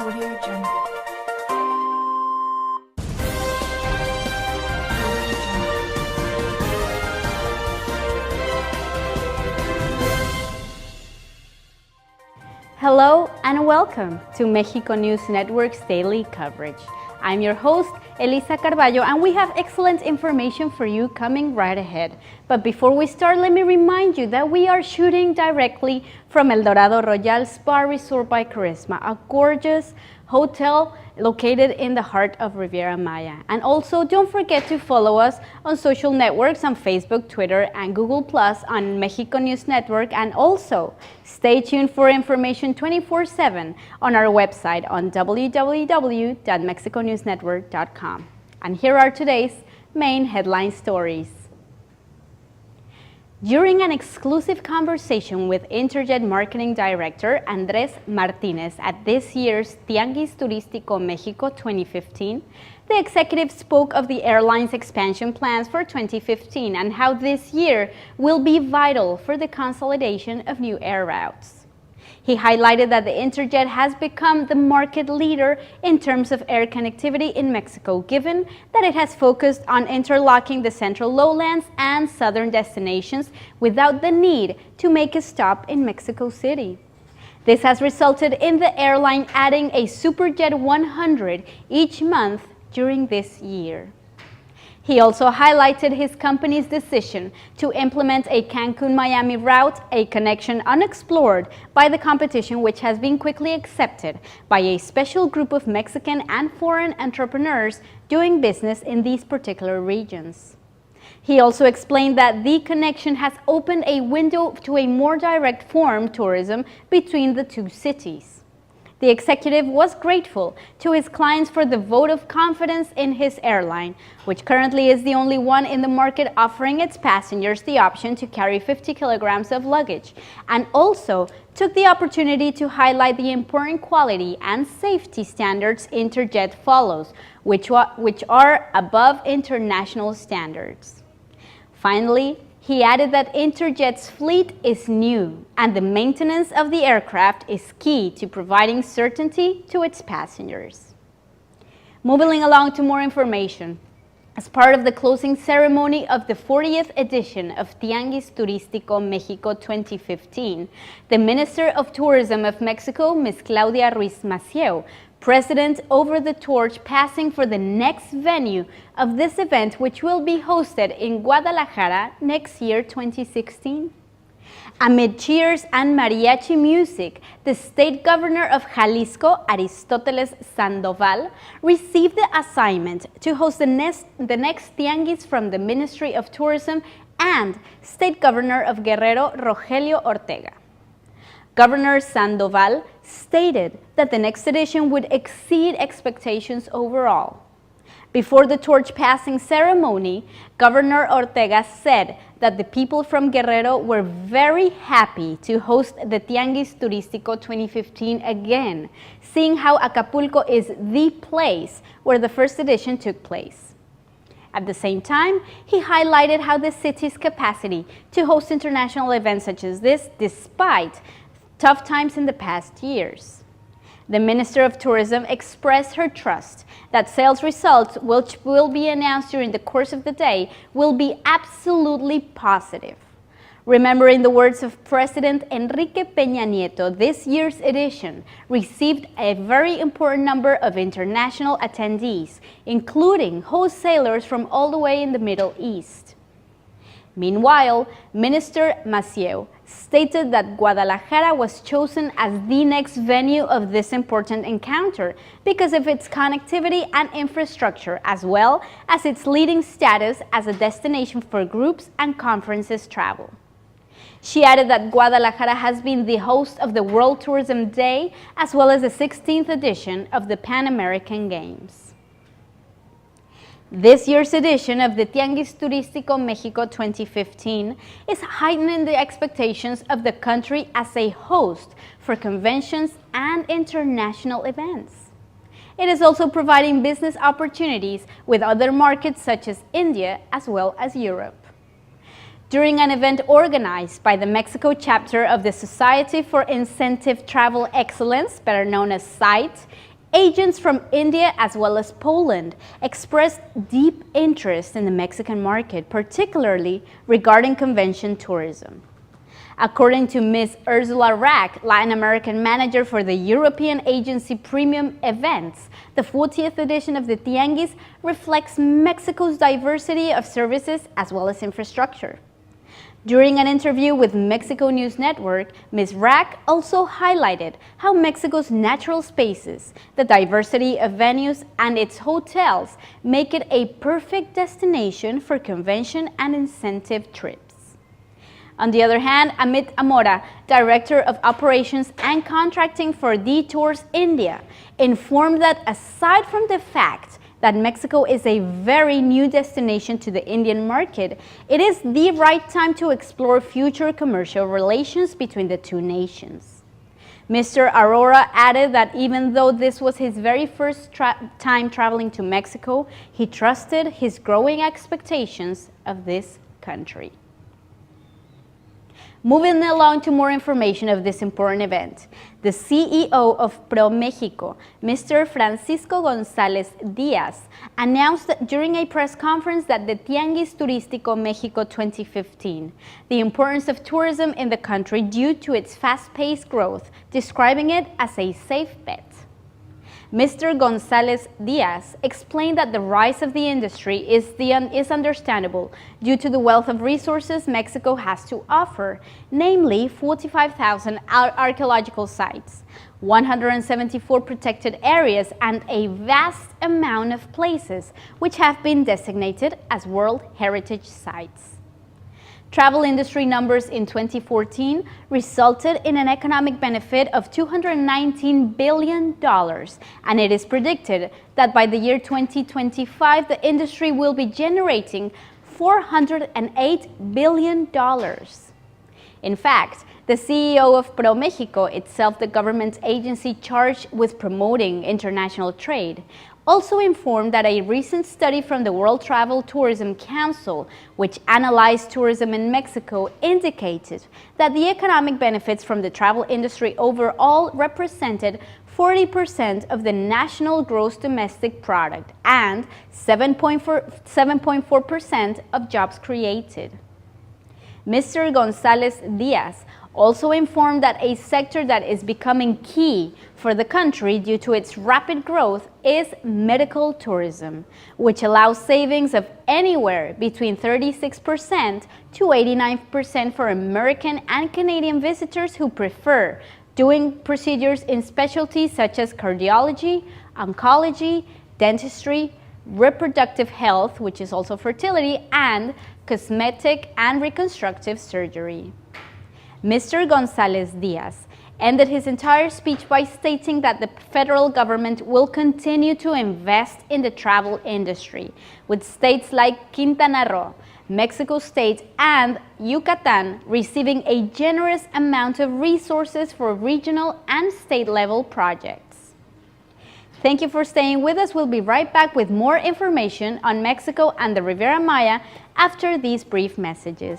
Audio Jungle. Hello and welcome to Mexico News Network's daily coverage. I'm your host, Elisa Carballo, and we have excellent information for you coming right ahead. But before we start, let me remind you that we are shooting directly from El Dorado Royal Spa Resort by Charisma, a gorgeous hotel located in the heart of Riviera Maya. And also, don't forget to follow us on social networks on Facebook, Twitter, and Google Plus on Mexico News Network. And also, stay tuned for information 24/7 on our website on www.mexiconewsnetwork.com. And here are today's main headline stories. During an exclusive conversation with Interjet Marketing Director Andrés Martínez at this year's Tianguis Turístico México 2015, the executive spoke of the airline's expansion plans for 2015 and how this year will be vital for the consolidation of new air routes. He highlighted that the Interjet has become the market leader in terms of air connectivity in Mexico, given that it has focused on interlocking the central lowlands and southern destinations without the need to make a stop in Mexico City. This has resulted in the airline adding a Superjet 100 each month during this year. He also highlighted his company's decision to implement a Cancun-Miami route, a connection unexplored by the competition, which has been quickly accepted by a special group of Mexican and foreign entrepreneurs doing business in these particular regions. He also explained that the connection has opened a window to a more direct foreign tourism between the two cities. The executive was grateful to his clients for the vote of confidence in his airline, which currently is the only one in the market offering its passengers the option to carry 50 kilograms of luggage, and also took the opportunity to highlight the important quality and safety standards Interjet follows, which are above international standards. Finally, he added that Interjet's fleet is new, and the maintenance of the aircraft is key to providing certainty to its passengers. Moving along to more information. As part of the closing ceremony of the 40th edition of Tianguis Turístico México 2015, the Minister of Tourism of Mexico, Ms. Claudia Ruiz Massieu, President over the torch, passing for the next venue of this event, which will be hosted in Guadalajara next year, 2016. Amid cheers and mariachi music, the state governor of Jalisco, Aristóteles Sandoval, received the assignment to host the next Tianguis from the Ministry of Tourism and State Governor of Guerrero, Rogelio Ortega. Governor Sandoval stated that the next edition would exceed expectations overall. Before the torch passing ceremony, Governor Ortega said that the people from Guerrero were very happy to host the Tianguis Turístico 2015 again, seeing how Acapulco is the place where the first edition took place. At the same time, he highlighted how the city's capacity to host international events such as this, despite tough times in the past years. The Minister of Tourism expressed her trust that sales results, which will be announced during the course of the day, will be absolutely positive. Remembering the words of President Enrique Peña Nieto, this year's edition received a very important number of international attendees, including wholesalers from all the way in the Middle East. Meanwhile, Minister Massieu stated that Guadalajara was chosen as the next venue of this important encounter because of its connectivity and infrastructure, as well as its leading status as a destination for groups and conferences travel. She added that Guadalajara has been the host of the World Tourism Day as well as the 16th edition of the Pan American Games. This year's edition of the Tianguis Turístico México 2015 is heightening the expectations of the country as a host for conventions and international events. It is also providing business opportunities with other markets such as India as well as Europe. During an event organized by the Mexico chapter of the Society for Incentive Travel Excellence, better known as SITE, agents from India as well as Poland expressed deep interest in the Mexican market, particularly regarding convention tourism. According to Ms. Ursula Rack, Latin American manager for the European Agency Premium Events, the 40th edition of the Tianguis reflects Mexico's diversity of services as well as infrastructure. During an interview with Mexico News Network, Ms. Rack also highlighted how Mexico's natural spaces, the diversity of venues, and its hotels make it a perfect destination for convention and incentive trips. On the other hand, Amit Amora, Director of Operations and Contracting for Detours India, informed that aside from the fact that Mexico is a very new destination to the Indian market, it is the right time to explore future commercial relations between the two nations. Mr. Arora added that even though this was his very first time traveling to Mexico, he trusted his growing expectations of this country. Moving along to more information of this important event, the CEO of ProMéxico, Mr. Francisco González Díaz, announced during a press conference that the Tianguis Turístico México 2015, the importance of tourism in the country due to its fast-paced growth, describing it as a safe bet. Mr. González Díaz explained that the rise of the industry is understandable due to the wealth of resources Mexico has to offer, namely 45,000 archaeological sites, 174 protected areas, and a vast amount of places which have been designated as World Heritage Sites. Travel industry numbers in 2014 resulted in an economic benefit of $219 billion, and it is predicted that by the year 2025, the industry will be generating $408 billion. In fact, the CEO of ProMéxico, itself the government agency charged with promoting international trade, also informed that a recent study from the World Travel Tourism Council, which analyzed tourism in Mexico, indicated that the economic benefits from the travel industry overall represented 40% of the national gross domestic product and 7.4% of jobs created. Mr. González Díaz also informed that a sector that is becoming key for the country due to its rapid growth is medical tourism, which allows savings of anywhere between 36% to 89% for American and Canadian visitors who prefer doing procedures in specialties such as cardiology, oncology, dentistry, reproductive health, which is also fertility, and cosmetic and reconstructive surgery. Mr. González Díaz ended his entire speech by stating that the federal government will continue to invest in the travel industry, with states like Quintana Roo, Mexico State, and Yucatan receiving a generous amount of resources for regional and state-level projects. Thank you for staying with us. We'll be right back with more information on Mexico and the Riviera Maya after these brief messages.